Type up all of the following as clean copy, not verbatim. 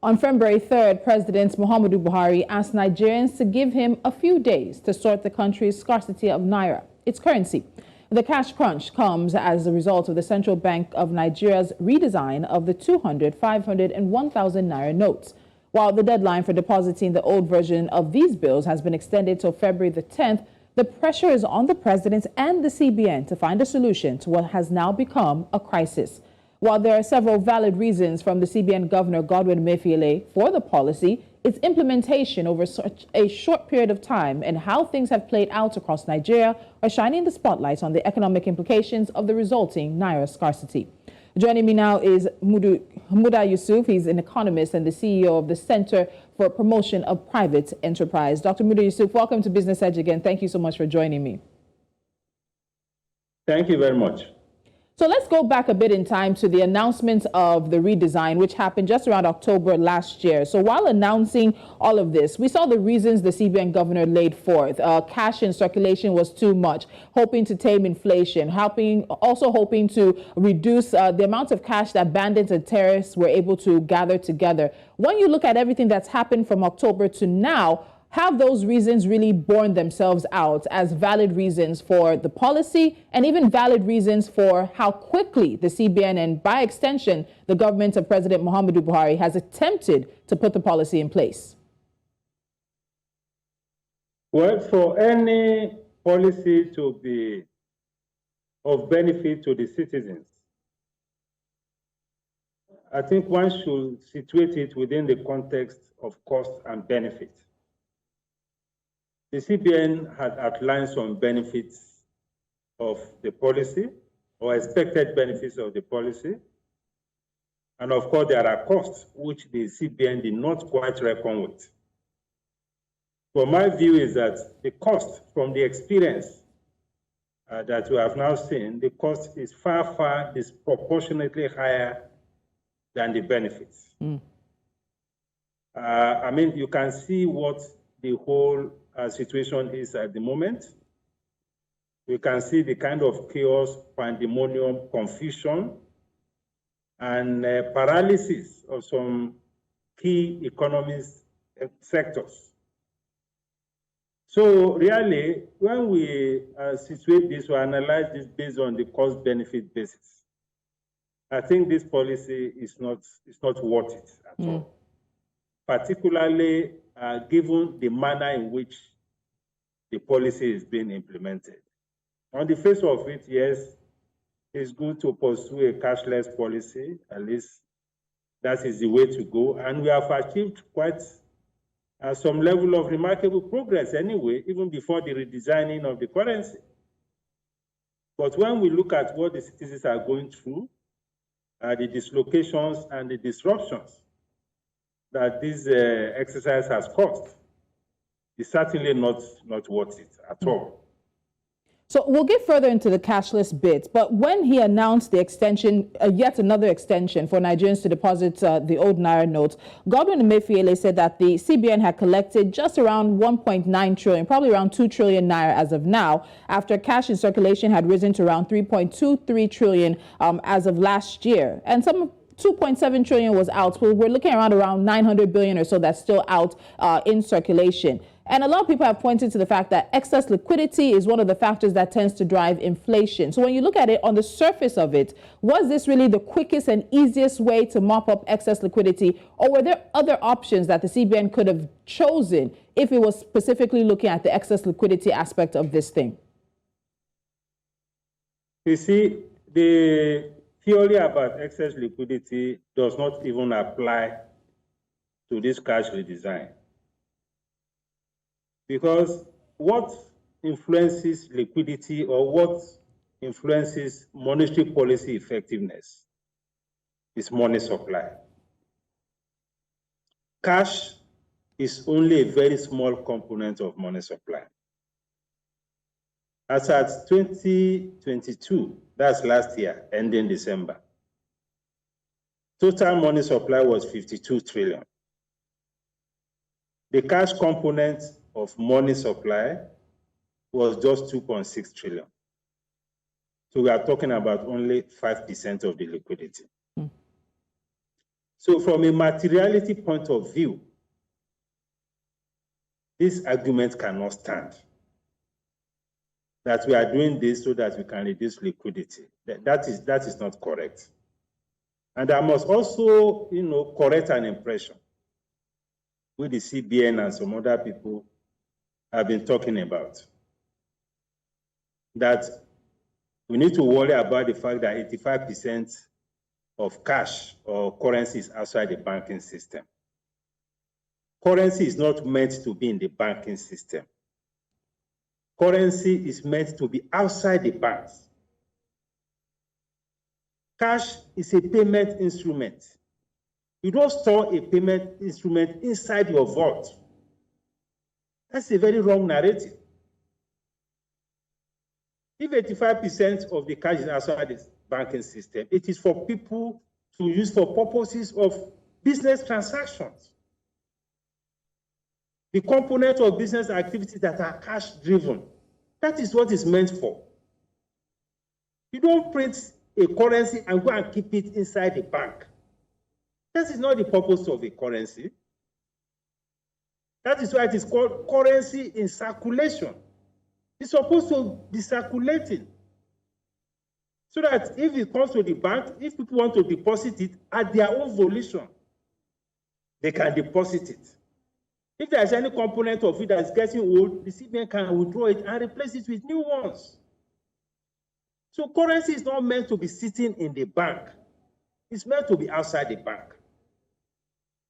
On February 3rd, President Muhammadu Buhari asked Nigerians to give him a few days to sort the country's scarcity of Naira, its currency. The cash crunch comes as a result of the Central Bank of Nigeria's redesign of the 200, 500 and 1,000 Naira notes. While the deadline for depositing the old version of these bills has been extended till February the 10th, the pressure is on the president and the CBN to find a solution to what has now become a crisis. While there are several valid reasons from the CBN Governor Godwin Emefiele for the policy, its implementation over such a short period of time and how things have played out across Nigeria are shining the spotlight on the economic implications of the resulting Naira scarcity. Joining me now is Muda Yusuf. He's an economist and the CEO of the Center for Promotion of Private Enterprise. Dr. Muda Yusuf, welcome to Business Edge again. Thank you so much for joining me. Thank you very much. So let's go back a bit in time to the announcement of the redesign, which happened just around October last year. So while announcing all of this, we saw the reasons the CBN governor laid forth. Cash in circulation was too much, hoping to tame inflation, also hoping to reduce the amount of cash that bandits and terrorists were able to gather together. When you look at everything that's happened from October to now, have those reasons really borne themselves out as valid reasons for the policy and even valid reasons for how quickly the CBN and by extension the government of President Muhammadu Buhari has attempted to put the policy in place? Well, for any policy to be of benefit to the citizens, I think one should situate it within the context of cost and benefit. The CBN had outlined some benefits of the policy or expected benefits of the policy. And of course, there are costs which the CBN did not quite reckon with. But my view is that the cost from the experience that we have now seen, the cost is far, far disproportionately higher than the benefits. I mean, you can see what the whole situation is at the moment. We can see the kind of chaos, pandemonium, confusion, and paralysis of some key economic sectors. So really, when we situate this or analyze this based on the cost-benefit basis, I think this policy is not worth it at all. Particularly given the manner in which the policy is being implemented. On the face of it, yes, it's good to pursue a cashless policy, at least that is the way to go. And we have achieved quite some level of remarkable progress anyway, even before the redesigning of the currency. But when we look at what the citizens are going through, the dislocations and the disruptions that this exercise has caused, is certainly not worth it at all. So we'll get further into the cashless bit, but when he announced the extension, yet another extension for Nigerians to deposit the old Naira notes, Godwin Emefiele said that the CBN had collected just around 1.9 trillion, probably around 2 trillion Naira as of now, after cash in circulation had risen to around 3.23 trillion as of last year. And some 2.7 trillion was out. We're looking around 900 billion or so that's still out in circulation. And a lot of people have pointed to the fact that excess liquidity is one of the factors that tends to drive inflation. So when you look at it on the surface of it, was this really the quickest and easiest way to mop up excess liquidity? Or were there other options that the CBN could have chosen if it was specifically looking at the excess liquidity aspect of this thing? You see, the theory about excess liquidity does not even apply to this cash redesign. Because what influences liquidity or what influences monetary policy effectiveness is money supply. Cash is only a very small component of money supply. As at 2022, that's last year, ending December, total money supply was 52 trillion. The cash component of money supply was just 2.6 trillion. So we are talking about only 5% of the liquidity. So from a materiality point of view, this argument cannot stand. That we are doing this so that we can reduce liquidity. That is not correct. And I must also, correct an impression with the CBN and some other people have been talking about. That we need to worry about the fact that 85% of cash or currency is outside the banking system. Currency is not meant to be in the banking system. Currency is meant to be outside the banks. Cash is a payment instrument. You don't store a payment instrument inside your vault. That's a very wrong narrative. If 85% of the cash is outside the banking system, it is for people to use for purposes of business transactions. The component of business activities that are cash driven, that is what it's meant for. You don't print a currency and go and keep it inside the bank. That is not the purpose of a currency. That is why it is called currency in circulation. It's supposed to be circulating. So that if it comes to the bank, if people want to deposit it at their own volition, they can deposit it. If there's any component of it that's getting old, the CBN can withdraw it and replace it with new ones. So currency is not meant to be sitting in the bank. It's meant to be outside the bank.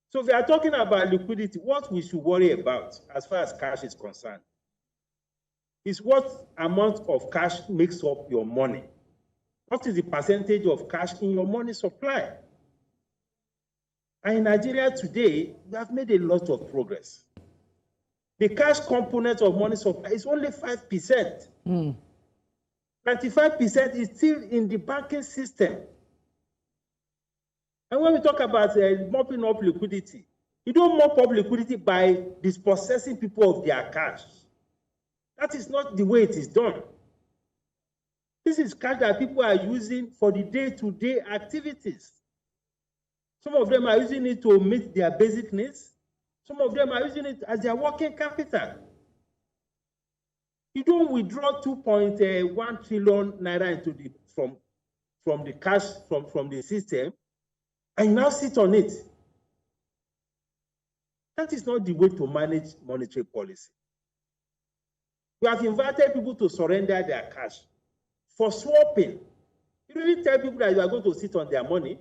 So if we are talking about liquidity, what we should worry about as far as cash is concerned is what amount of cash makes up your money. What is the percentage of cash in your money supply? And in Nigeria today, we have made a lot of progress. The cash component of money supply is only 5%. 95% is still in the banking system. And when we talk about mopping up liquidity, you don't mop up liquidity by dispossessing people of their cash. That is not the way it is done. This is cash that people are using for the day-to-day activities. Some of them are using it to meet their basic needs. Some of them are using it as their working capital. You don't withdraw 2.1 trillion naira into from the cash from the system and you now sit on it. That is not the way to manage monetary policy. We have invited people to surrender their cash for swapping. You really tell people that you are going to sit on their money.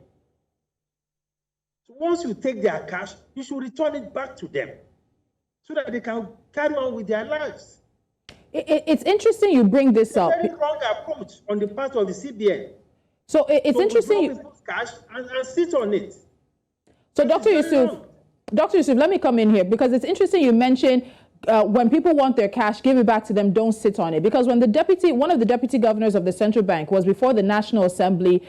So once you take their cash, you should return it back to them so that they can carry on with their lives. It's interesting you bring this up. It's a very wrong approach on the part of the CBN. So it's interesting you people's cash and sit on it. So Dr. Yusuf, let me come in here because it's interesting you mentioned when people want their cash, give it back to them, don't sit on it. Because when one of the deputy governors of the central bank was before the National Assembly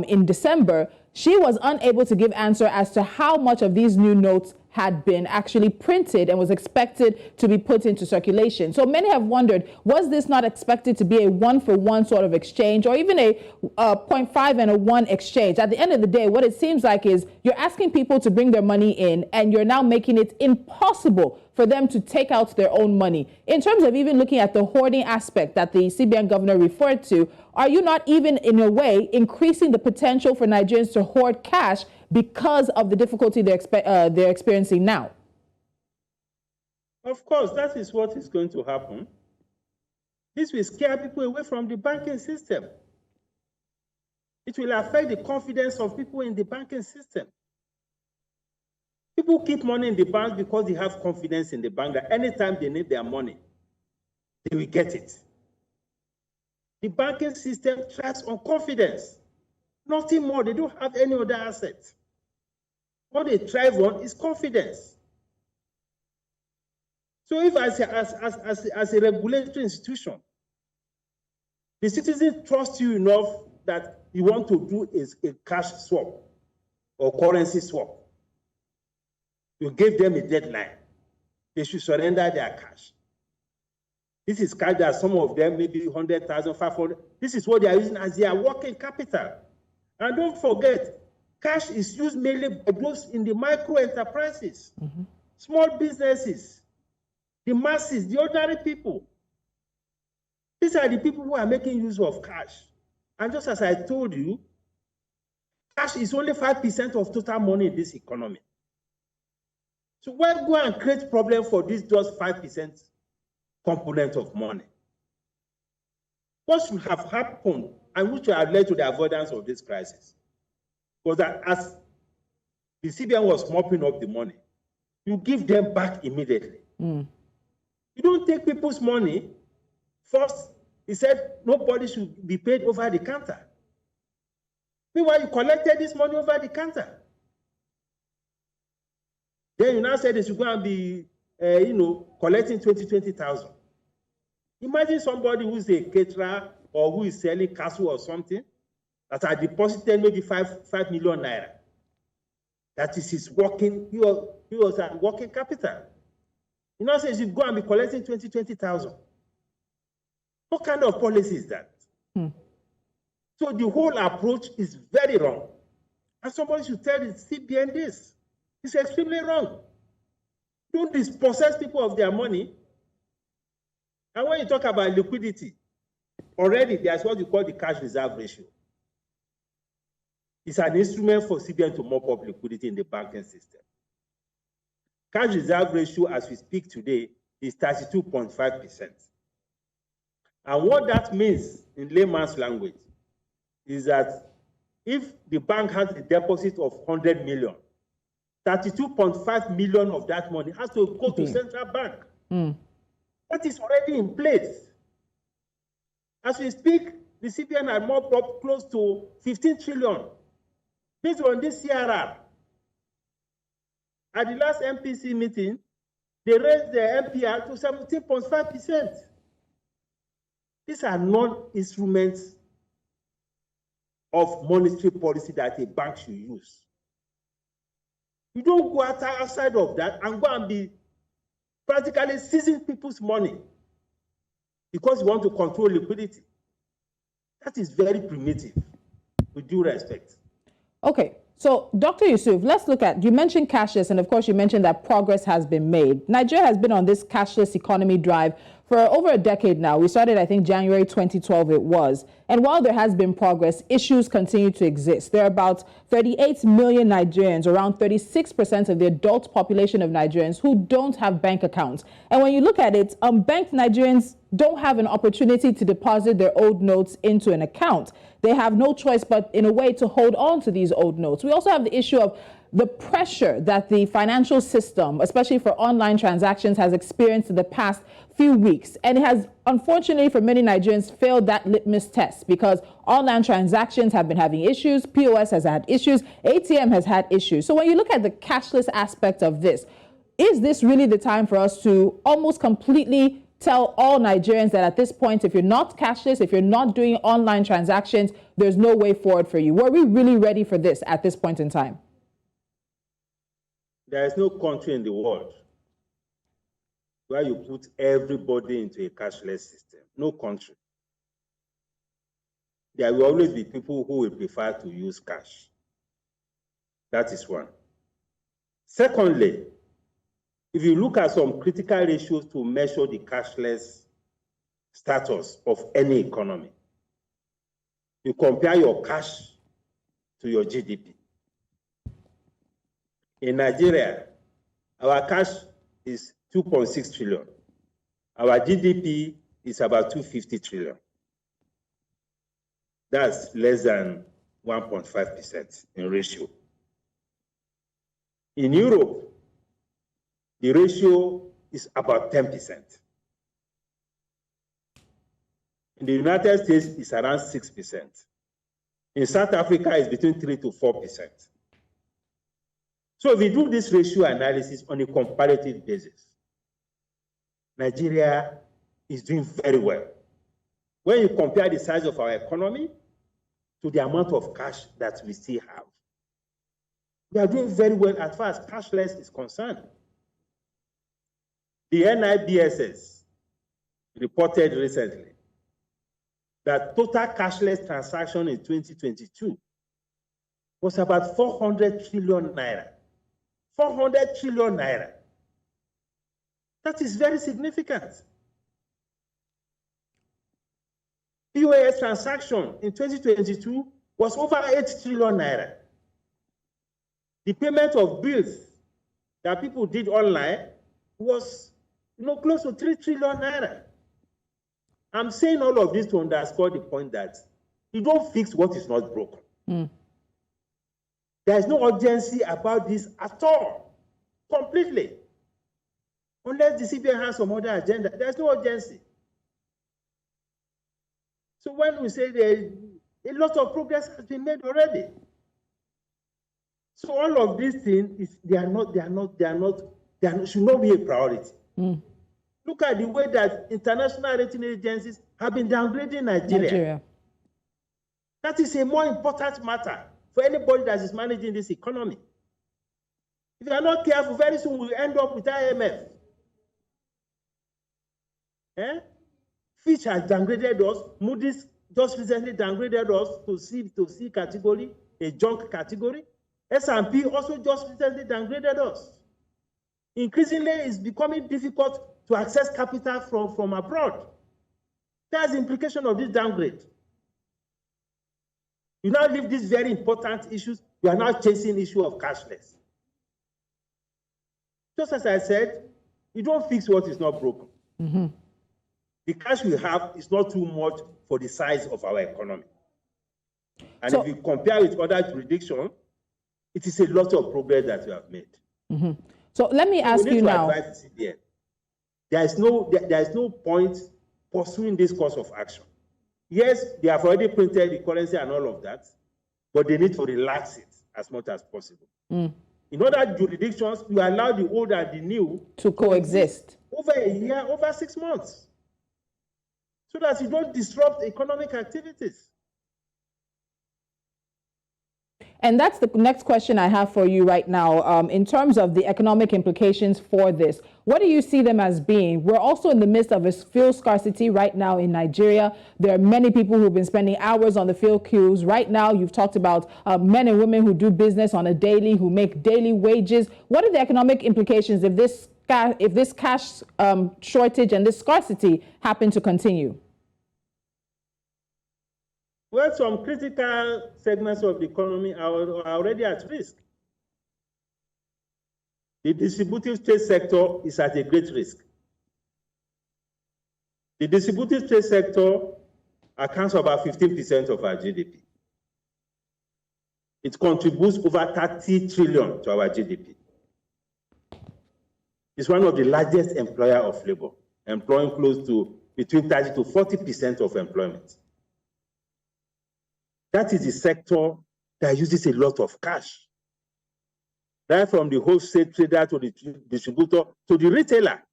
in December, she was unable to give answer as to how much of these new notes had been actually printed and was expected to be put into circulation. So many have wondered, was this not expected to be a one-for-one sort of exchange or even a 0.5 and a 1 exchange? At the end of the day, what it seems like is you're asking people to bring their money in and you're now making it impossible for them to take out their own money. In terms of even looking at the hoarding aspect that the CBN governor referred to, are you not even in a way increasing the potential for Nigerians to hoard cash because of the difficulty they're experiencing now? Of course, that is what is going to happen. This will scare people away from the banking system. It will affect the confidence of people in the banking system. People keep money in the bank because they have confidence in the bank that anytime they need their money, they will get it. The banking system thrives on confidence. Nothing more. They don't have any other asset. What they thrive on is confidence. So if as a regulatory institution, the citizens trust you enough that you want to do is a cash swap or currency swap, you give them a deadline. They should surrender their cash. This is cash that some of them, maybe 100,000, 500. This is what they are using as their working capital. And don't forget, cash is used mainly by those in the micro enterprises, small businesses, the masses, the ordinary people. These are the people who are making use of cash. And just as I told you, cash is only 5% of total money in this economy. So why go and create problem for this just 5% component of money? What should have happened and which would have led to the avoidance of this crisis was that as the CBN was mopping up the money, you give them back immediately. You don't take people's money. First, he said nobody should be paid over the counter. Meanwhile, you collected this money over the counter. Then you now said they should go and be, collecting 20,000. Imagine somebody who's a caterer or who is selling castle or something that had deposited maybe 5 million naira. That is his working, he was at working capital. You know, says you go and be collecting 20,000. What kind of policy is that? So the whole approach is very wrong. And somebody should tell the CBN this. It's extremely wrong. Don't dispossess people of their money. And when you talk about liquidity, already there's what you call the cash reserve ratio. It's an instrument for CBN to mop up liquidity in the banking system. Cash reserve ratio, as we speak today, is 32.5%. And what that means in layman's language is that if the bank has a deposit of 100 million, 32.5 million of that money has to go to central bank. That is already in place. As we speak, the CBN had mopped up close to 15 trillion based on this CRR. At the last MPC meeting, they raised the MPR to 17.5%. These are non-instruments of monetary policy that a bank should use. You don't go outside of that and go and be practically seizing people's money because you want to control liquidity. That is very primitive, with due respect. Okay, so Dr. Yusuf, let's look at, you mentioned cashless, and of course you mentioned that progress has been made. Nigeria has been on this cashless economy drive for over a decade now. We started, I think, January 2012 it was. And while there has been progress, issues continue to exist. There are about 38 million Nigerians, around 36% of the adult population of Nigerians who don't have bank accounts. And when you look at it, banked Nigerians don't have an opportunity to deposit their old notes into an account. They have no choice but, in a way, to hold on to these old notes. We also have the issue of the pressure that the financial system, especially for online transactions, has experienced in the past few weeks. And it has, unfortunately, for many Nigerians, failed that litmus test because online transactions have been having issues, POS has had issues, ATM has had issues. So when you look at the cashless aspect of this, is this really the time for us to almost completely tell all Nigerians that at this point, if you're not cashless, if you're not doing online transactions, there's no way forward for you? Were we really ready for this at this point in time? There is no country in the world where you put everybody into a cashless system. No country. There will always be people who will prefer to use cash. That is one. Secondly, if you look at some critical ratios to measure the cashless status of any economy, you compare your cash to your GDP. In Nigeria, our cash is 2.6 trillion. Our GDP is about 250 trillion. That's less than 1.5% in ratio. In Europe, the ratio is about 10%. In the United States, it's around 6%. In South Africa, it's between 3 to 4%. So if we do this ratio analysis on a comparative basis, Nigeria is doing very well. When you compare the size of our economy to the amount of cash that we still have, we are doing very well as far as cashless is concerned. The NIBSS reported recently that total cashless transaction in 2022 was about 400 trillion naira. 400 trillion naira. That is very significant. POS transaction in 2022 was over 8 trillion naira. The payment of bills that people did online was close to 3 trillion naira. I'm saying all of this to underscore the point that you don't fix what is not broken. There is no urgency about this at all, completely. Unless the CBN has some other agenda, there's no urgency. So when we say a lot of progress has been made already. So all of these things should not be a priority. Look at the way that international rating agencies have been downgrading Nigeria. That is a more important matter for anybody that is managing this economy. If you are not careful, very soon we'll end up with IMF. Fitch has downgraded us. Moody's just recently downgraded us to C category, a junk category. S&P also just recently downgraded us. Increasingly, it's becoming difficult to access capital from abroad. That's the implication of this downgrade. You now leave these very important issues, you are now chasing the issue of cashless. Just as I said, you don't fix what is not broken. The cash we have is not too much for the size of our economy. And so, if you compare with other jurisdictions, it is a lot of progress that we have made. So let me ask you now. There is no point pursuing this course of action. Yes, they have already printed the currency and all of that, but they need to relax it as much as possible. In other jurisdictions, you allow the old and the new to coexist over a year, over 6 months, so that you don't disrupt economic activities. And that's the next question I have for you right now. In terms of the economic implications for this, what do you see them as being? We're also in the midst of a fuel scarcity right now in Nigeria. There are many people who've been spending hours on the fuel queues. Right now, you've talked about men and women who do business on a daily, who make daily wages. What are the economic implications if this cash shortage and this scarcity happen to continue? Well, some critical segments of the economy are already at risk. The distributive trade sector is at a great risk. The distributive trade sector accounts for about 15% of our GDP. It contributes over 30 trillion to our GDP. It's one of the largest employer of labor, employing close to between 30 to 40% of employment. That is the sector that uses a lot of cash. Right from the wholesale trader to the distributor to the retailer.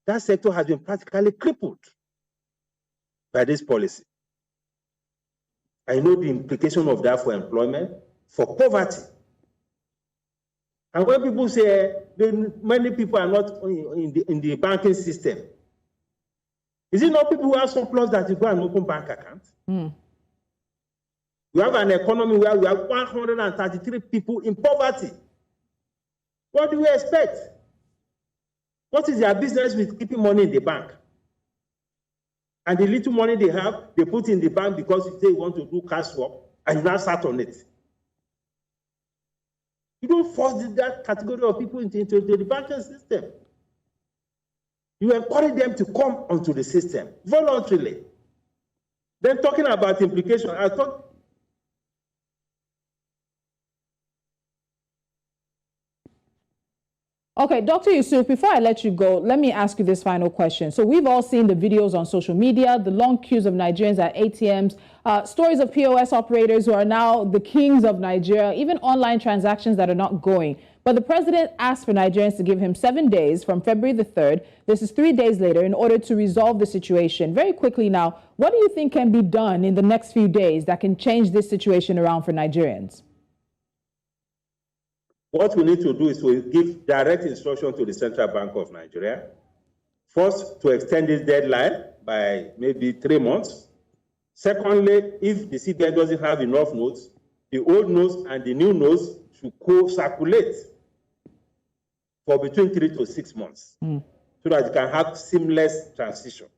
That sector has been practically crippled by this policy. I know the implication of that for employment, for poverty. And when people say many people are not in the banking system, is it not people who have surplus that you go and open bank accounts? We have an economy where we have 133 people in poverty. What do we expect? What is their business with keeping money in the bank? And the little money they have, they put in the bank because they want to do cash work, and you now start on it. You don't force that category of people into the banking system. You encourage them to come onto the system voluntarily. Then talking about implication, I thought. Okay, Dr. Yusuf, before I let you go, let me ask you this final question. So we've all seen the videos on social media, the long queues of Nigerians at ATMs, stories of POS operators who are now the kings of Nigeria, even online transactions that are not going. But the president asked for Nigerians to give him 7 days from February the 3rd. This is 3 days later in order to resolve the situation. Very quickly now, what do you think can be done in the next few days that can change this situation around for Nigerians? What we need to do is to give direct instruction to the Central Bank of Nigeria. First, to extend this deadline by maybe 3 months. Secondly, if the CBN doesn't have enough notes, The old notes and the new notes should co-circulate for between 3 to 6 months so that you can have seamless transition.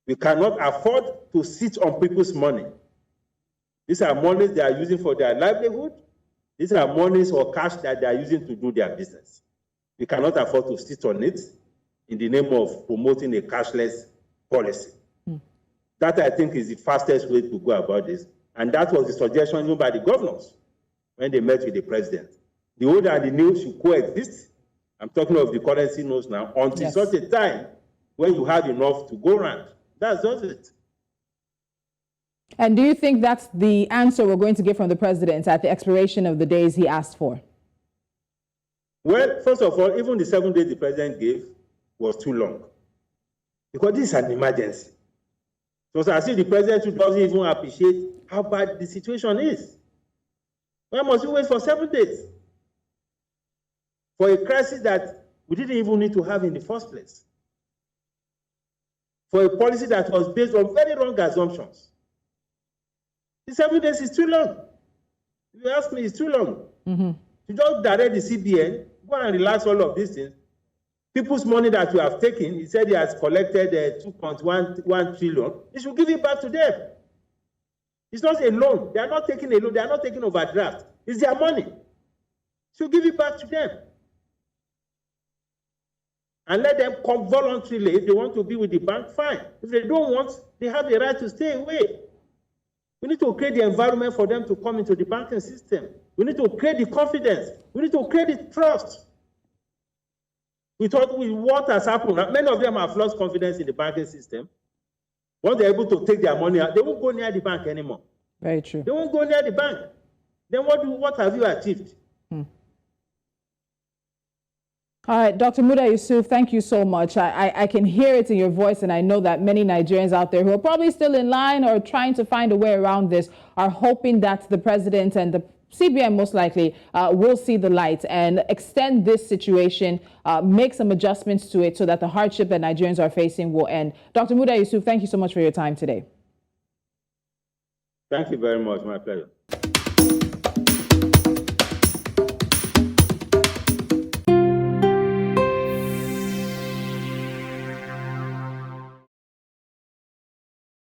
We cannot afford to sit on people's money. These are monies they are using for their livelihood. These are monies or cash that they are using to do their business. We cannot afford to sit on it in the name of promoting a cashless policy. That, I think, is the fastest way to go about this. And that was the suggestion even by the governors when they met with the president. The old and the new should coexist. I'm talking of the currency notes now, until such a time when you have enough to go around. That's just it. And do you think that's the answer we're going to get from the president at the expiration of the days he asked for? Well, first of all, even the 7 days the president gave was too long. Because this is an emergency. So I see the president doesn't even appreciate how bad the situation is. Why must we wait for 7 days? For a crisis that we didn't even need to have in the first place. For a policy that was based on very wrong assumptions. The 7 days is too long. If you ask me, it's too long. To just direct the CBN, go and relax all of these things. People's money that you have taken, he said he has collected 2.1 trillion. He should give it back to them. It's not a loan. They are not taking a loan. They are not taking overdraft. It's their money. He should give it back to them. And let them come voluntarily. If they want to be with the bank, fine. If they don't want, they have the right to stay away. We need to create the environment for them to come into the banking system. We need to create the confidence. We need to create the trust. We thought with what has happened, many of them have lost confidence in the banking system. Once they're able to take their money out, they won't go near the bank anymore. Very true. They won't go near the bank. Then what have you achieved? All right, Dr. Muda Yusuf, thank you so much. I can hear it in your voice, and I know that many Nigerians out there who are probably still in line or trying to find a way around this are hoping that the president and the CBN most likely will see the light and extend this situation, make some adjustments to it so that the hardship that Nigerians are facing will end. Dr. Muda Yusuf, thank you so much for your time today. Thank you very much. My pleasure.